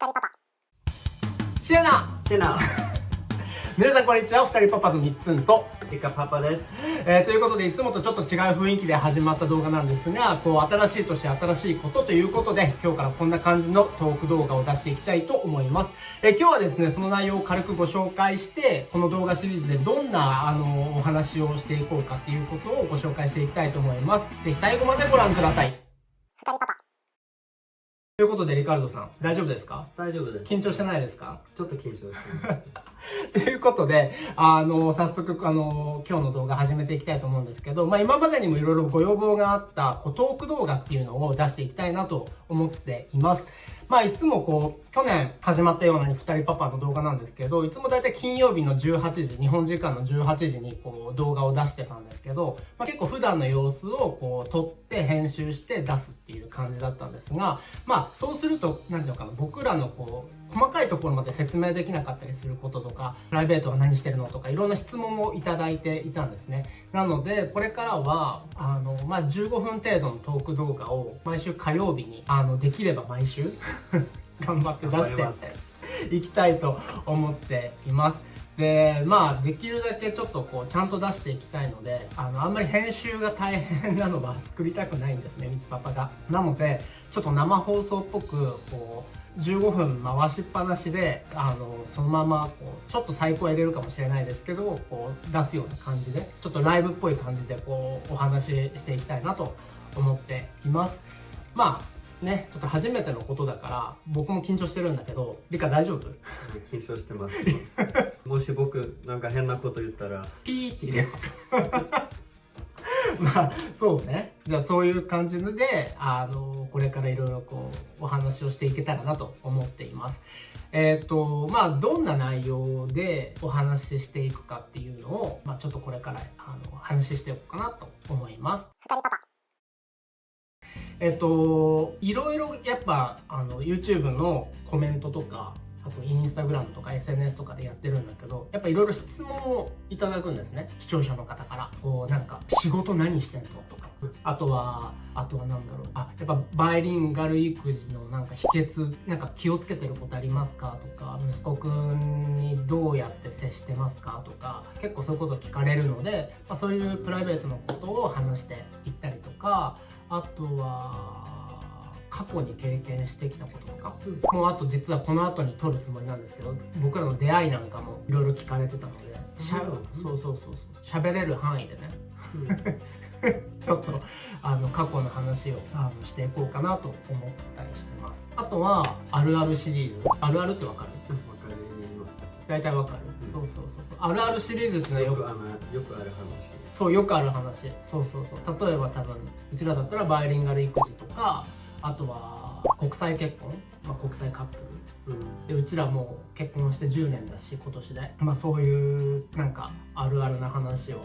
シェナシェナ皆さんこんにちは。二人パパのみっつんとリカパパです。ということでいつもとちょっと違う雰囲気で始まった動画なんですが、新しい年新しいことということで今日からこんな感じのトーク動画を出していきたいと思います。今日はですね、その内容を軽くご紹介してこの動画シリーズでどんなお話をしていこうかっていうことをご紹介していきたいと思います。ぜひ最後までご覧ください。二人パパということでリカルドさん大丈夫ですか？大丈夫です。緊張してないですか？ちょっと緊張してますということで、早速、今日の動画始めていきたいと思うんですけど、今までにもいろいろご要望があった、トーク動画っていうのを出していきたいなと思っています。いつも去年始まったような二人パパの動画なんですけど、いつもだいたい金曜日の18時、日本時間の18時に動画を出してたんですけど、結構普段の様子を撮って編集して出すっていう感じだったんですが、そうすると、なんていうのかな、僕らの細かいところまで説明できなかったりすることとか、プライベートは何してるのとか、いろんな質問をいただいていたんですね。なので、これからは、15分程度のトーク動画を毎週火曜日に、できれば毎週頑張って出していきたいと思っています。で、できるだけちょっとちゃんと出していきたいので、あんまり編集が大変なのは作りたくないんですね、みつパパが。なので、ちょっと生放送っぽく、15分回しっぱなしでそのままちょっと最高入れるかもしれないですけど出すような感じでちょっとライブっぽい感じでお話ししていきたいなと思っています。ちょっと初めてのことだから僕も緊張してるんだけど、リカ大丈夫？緊張してますもし僕なんか変なこと言ったらピーって入れようかそうね。じゃあそういう感じでこれからいろいろお話をしていけたらなと思っています。どんな内容でお話ししていくかっていうのをちょっとこれから話していこうかなと思います。二人パパいろいろやっぱYouTube のコメントとか、あとインスタグラムとか SNS とかでやってるんだけど、やっぱいろいろ質問をいただくんですね、視聴者の方から。なんか仕事何してんのとか、あとはなんだろう、やっぱバイリンガル育児のなんか秘訣、なんか気をつけてることありますかとか、息子くんにどうやって接してますかとか、結構そういうことを聞かれるので、そういうプライベートのことを話していったりとか、あとは過去に経験してきたこととか、もうあと実はこの後に撮るつもりなんですけど、僕らの出会いなんかもいろいろ聞かれてたので、喋れる範囲でねちょっと過去の話をしていこうかなと思ったりしてます。あとはあるあるシリーズ、あるあるってわかる？わかります。大体わかる？そうあるあるシリーズってのはよくある話。そうよくある話。例えば多分うちらだったらバイリンガル育児とか、あとは国際結婚、国際カップル、でうちらもう結婚して10年だし今年で、そういうなんかあるあるな話を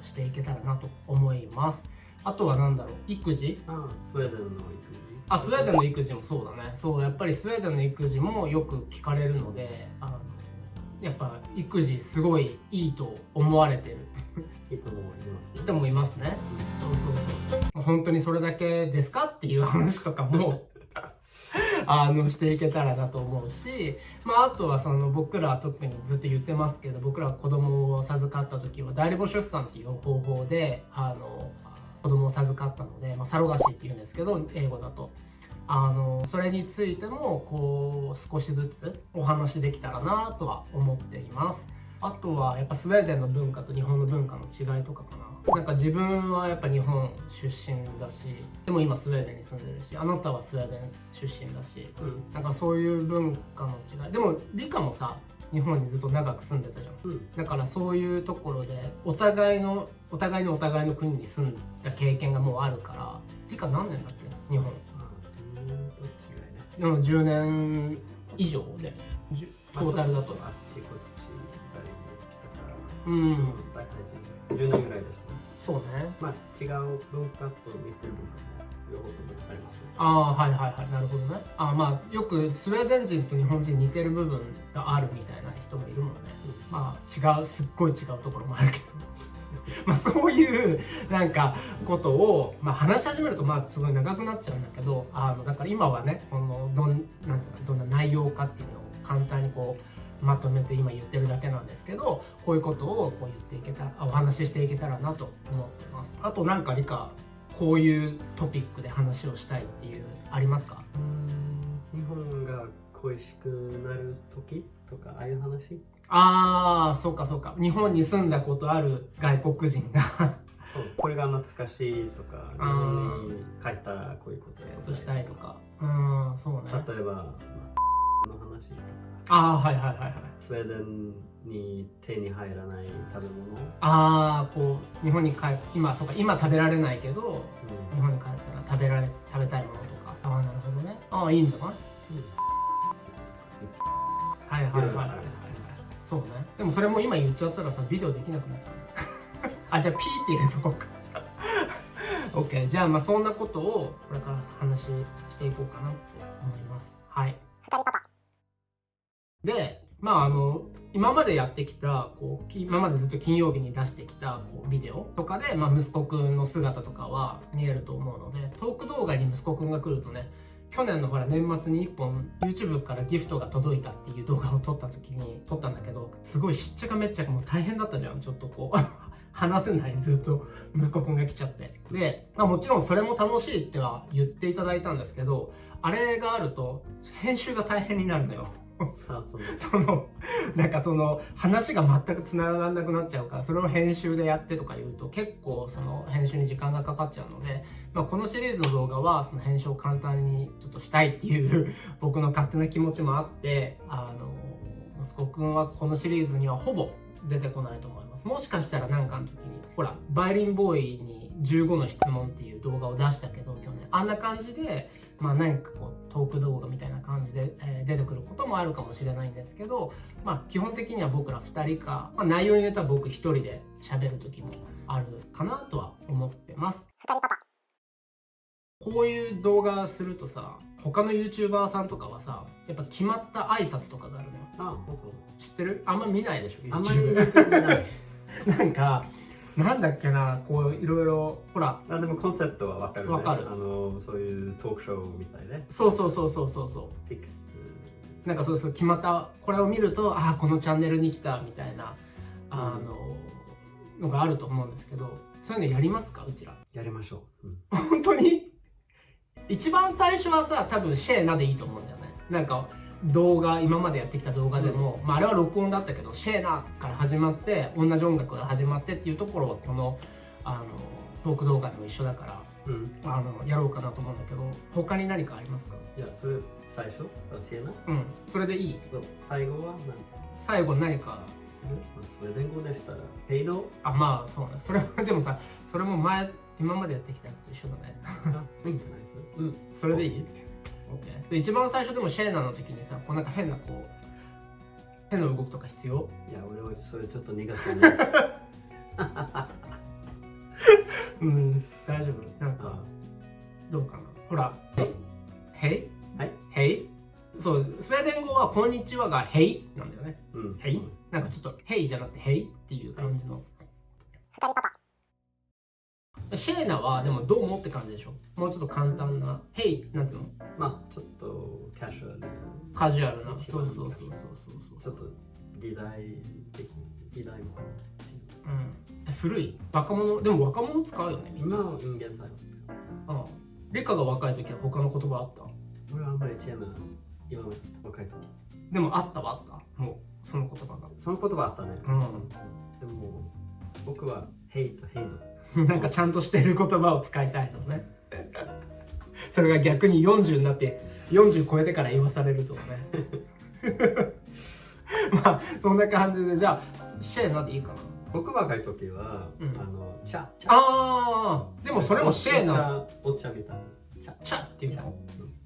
していけたらなと思います。あとはなんだろう、育児、スウェーデンの育児、スウェーデンの育児もそうだね。やっぱりスウェーデンの育児もよく聞かれるので、やっぱ育児すごいいいと思われてる人もいますね。本当にそれだけですかっていう話とかもしていけたらなと思うし、あとは僕らは特にずっと言ってますけど、僕らは子供を授かった時は代理母出産っていう方法で子供を授かったので、サロガシっていうんですけど英語だと。それについても少しずつお話できたらなとは思っています。あとはやっぱスウェーデンの文化と日本の文化の違いとかかな。なんか自分はやっぱ日本出身だし、でも今スウェーデンに住んでるし、あなたはスウェーデン出身だし、なんかそういう文化の違い。でもリカもさ、日本にずっと長く住んでたじゃん、だからそういうところでお互いの国に住んだ経験がもうあるから。リカ何年だっけ日本？でも10年以上でトータルだとあっちこっち大体10年ぐらいですね。そうね。違う文化と似てる部分も両方ともありますね。なるほどね。よくスウェーデン人と日本人似てる部分があるみたいな人もいるもんね。すっごい違うところもあるけどそういうなんかことを、話し始めるとすごい長くなっちゃうんだけど、だから今はね、ど内容かっていうのを簡単にこうまとめて今言ってるだけなんですけど、こういうことをこう言っていけたら、お話ししていけたらなと思ってます。あとなんか理科こういうトピックで話をしたいっていうありますか？日本が恋しくなる時とか、ああいう話。ああ、そうかそうか。日本に住んだことある外国人がそう、これが懐かしいとか、日本に帰ったらこういうことやことしたいとか。そうね。例えば、の話とか。ああ、はいはいはいはい。スウェーデンに手に入らない食べ物。ああ、こう日本に今そうか、今食べられないけど、日本に帰ったら食べたいものとか。ああ、なるほどね。ああ、いいんじゃない？はいはいはいはいはい。そうね。でもそれも今言っちゃったらさ、ビデオできなくなっちゃう。あ、じゃあピーって入れとこうか。OK。じゃあまあそんなことをこれから話していこうかなって思います。はい。で、まあ今までやってきた今までずっと金曜日に出してきたビデオとかで、まあ、息子くんの姿とかは見えると思うので、トーク動画に息子くんが来るとね、去年のほら年末に1本 YouTube からギフトが届いたっていう動画を撮ったんだけど、すごいしっちゃかめっちゃかもう大変だったじゃん。ちょっと話せない、ずっと息子くんが来ちゃって。で、まあ、もちろんそれも楽しいっては言っていただいたんですけど、あれがあると編集が大変になるのよ。なんか話が全く繋がらなくなっちゃうから、それを編集でやってとか言うと結構編集に時間がかかっちゃうので、まあ、このシリーズの動画はその編集を簡単にちょっとしたいっていう僕の勝手な気持ちもあって、息子くんはこのシリーズにはほぼ出てこないと思います。もしかしたらなんかの時に、ほらバイオリンボーイに15の質問っていう動画を出したけど、去年あんな感じで、まあ何かトーク動画みたいな感じで、出てくることもあるかもしれないんですけど、まあ基本的には僕ら2人か、まあ、内容によっては僕1人で喋る時もあるかなとは思ってます。こういう動画するとさ、他の YouTuber さんとかはさ、やっぱ決まった挨拶とかがあるのよ。あ、本知ってる？あんま見ないでしょ YouTube。 あんまり見ない。なんかなんだっけな、いろいろほら。でもコンセプトはわかるね。わかる。そういうトークショーみたいね。そう。フィックス。なんかそう決まったこれを見ると、ああこのチャンネルに来たみたいなのがあると思うんですけど、そういうのやりますか？うちらやりましょう。本当に一番最初はさ、多分シェーナでいいと思うんだよね。なんか今までやってきた動画でも、まあ、あれは録音だったけど、シェーナから始まって同じ音楽が始まってっていうところはこのトーク動画でも一緒だから、やろうかなと思うんだけど、他に何かありますか？いや、それ最初シェーナ。それでいい。最後は最後何かする？スウェーデン語でしたらヘイド。あ、まあそうね。それはでもさ、それも今までやってきたやつと一緒だね。いいんじゃないですか。それでいい？で一番最初でもシェーナの時にさ、なんか変な手の動きとか必要？いや、俺はそれちょっと苦手ね。大丈夫。なんかどうかな。ほら、ヘイ？はい。ヘイ？そう、スウェーデン語はこんにちはがヘイなんだよね。ヘイ？なんかちょっとヘイじゃなくてヘイっていう感じの。シェーナはでもどうもって感じでしょ。もうちょっと簡単なヘイなんていうの？まあちょっとカジュアルな。カジュアルな。そう。ちょっと時代も。古い若者、でも若者使うよね。今は現在は。リカが若い時は他の言葉あった？俺はあんまりチェーナ今の若い時。でもあった。もうその言葉が。その言葉あったね。でも僕はヘイとヘイド。なんかちゃんとしてる言葉を使いたいのね。それが逆に40になって40超えてから言わされるとね。まあそんな感じで、じゃあシェーナでいいかな。僕若い時はチャ。でもそれもシェーナ。お茶みたいな。チャっていうの。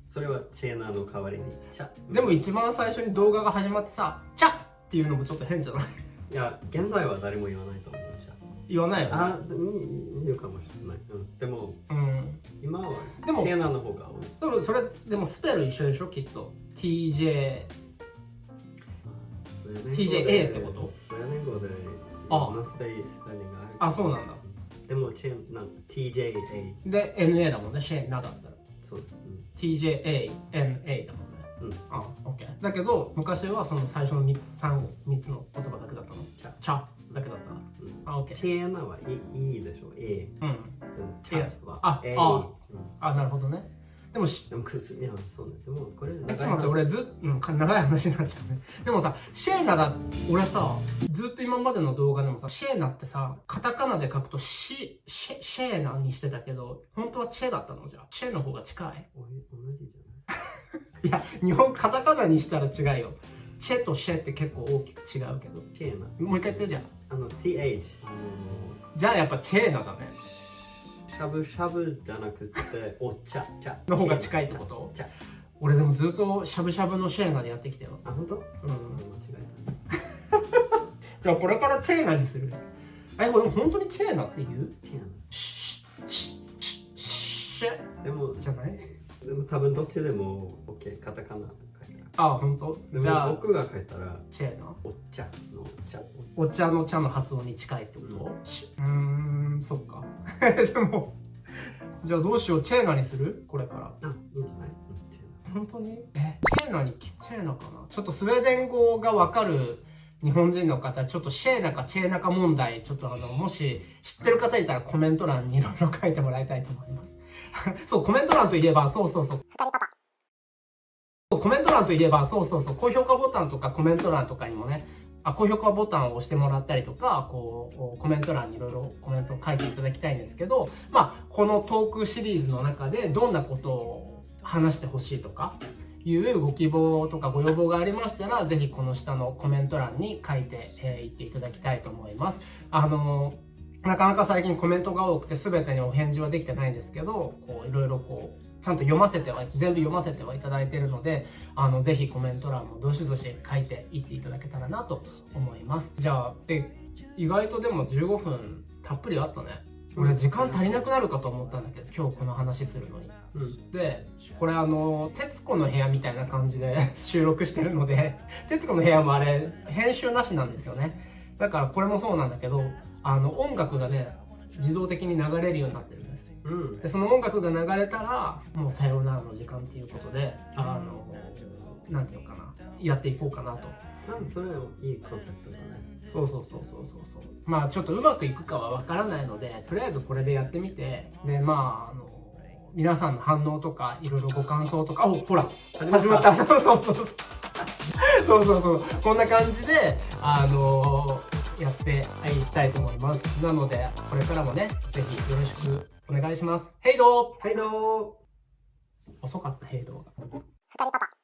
それはチェーナの代わりにチャ。でも一番最初に動画が始まってさ、チャっていうのもちょっと変じゃない？いや、現在は誰も言わないと思う。言わないよね。言うかもしれない。でも、今はでもシェーナの方が多い。それでもスペル一緒でしょ、きっと。TJA ってこと？スウェーデン語でノスペースペリングがある。そうなんだ。でもTJA で NA だもんね、シェーナだったら。そう。TJA、NA だもんね。うん。あ、OK。だけど、昔はその最初の3つの言葉だけだったの。チャだけだった。あ、OK。チェーナはいいでしょ、A。うん。でも、チャはあ、A。あ、なるほどね。でも、でも、いや、そうね。でも、これ、ちょっと待って、俺長い話になっちゃうね。でもさ、シェーナ俺さ、ずっと今までの動画でもさ、シェーナってさ、カタカナで書くとシェーナにしてたけど、本当はチェだったのじゃあ。シェの方が近い同じじいや、日本カタカナにしたら違うよ。チェとシェって結構大きく違うけど。チェーナ。もう一回言ってじゃあ。CH。じゃあやっぱチェーナだね。しゃぶしゃぶじゃなくて、お茶。の方が近いってこと？茶。俺でもずっとしゃぶしゃぶのシェーナでやってきたよ。あ、本当？うん。間違えじゃあこれからチェーナにする。これ本当にチェーナって言う？た。チェーナ。シェでも、じゃない？でも多分どっちでも OK、カタカナ書いたら。あ、本当？でじゃあも僕が書いたら、チェーナ？お茶の茶。お茶の茶の発音に近いってこと？そっか。でも、じゃあどうしよう、チェーナにする？これから。あ、いいんじゃない？チェーナ。本当に？チェーナかな？ちょっとスウェーデン語がわかる日本人の方、ちょっとシェーナかチェーナか問題、ちょっともし知ってる方いたらコメント欄にいろいろ書いてもらいたいと思います。そう、コメント欄といえば、そう。コメント欄といえば、そう。高評価ボタンとかコメント欄とかにもね、高評価ボタンを押してもらったりとか、コメント欄にいろいろコメントを書いていただきたいんですけど、このトークシリーズの中でどんなことを話してほしいとかいうご希望とかご要望がありましたら、ぜひこの下のコメント欄に書いていっていただきたいと思います。なかなか最近コメントが多くて全てにお返事はできてないんですけど、いろいろちゃんと全部読ませてはいただいているので、ぜひコメント欄もどしどし書いていっていただけたらなと思います。じゃあ、意外とでも15分たっぷりあったね。俺時間足りなくなるかと思ったんだけど、今日この話するのに。で、これ徹子の部屋みたいな感じで収録してるので、徹子の部屋もあれ、編集なしなんですよね。だからこれもそうなんだけど、音楽がね、自動的に流れるようになってるんです。でその音楽が流れたらもうさようならの時間っていうことでなんていうのかな、やっていこうかなと。それはいいコンセプトだね。そうちょっとうまくいくかはわからないので、とりあえずこれでやってみて、で皆さんの反応とかいろいろご感想とか、ほら始まった。そうこんな感じでやっていきたいと思います。なのでこれからもね、ぜひよろしくお願いします。ヘイドー。はいどー。遅かった、ヘイドーが。二人パパ。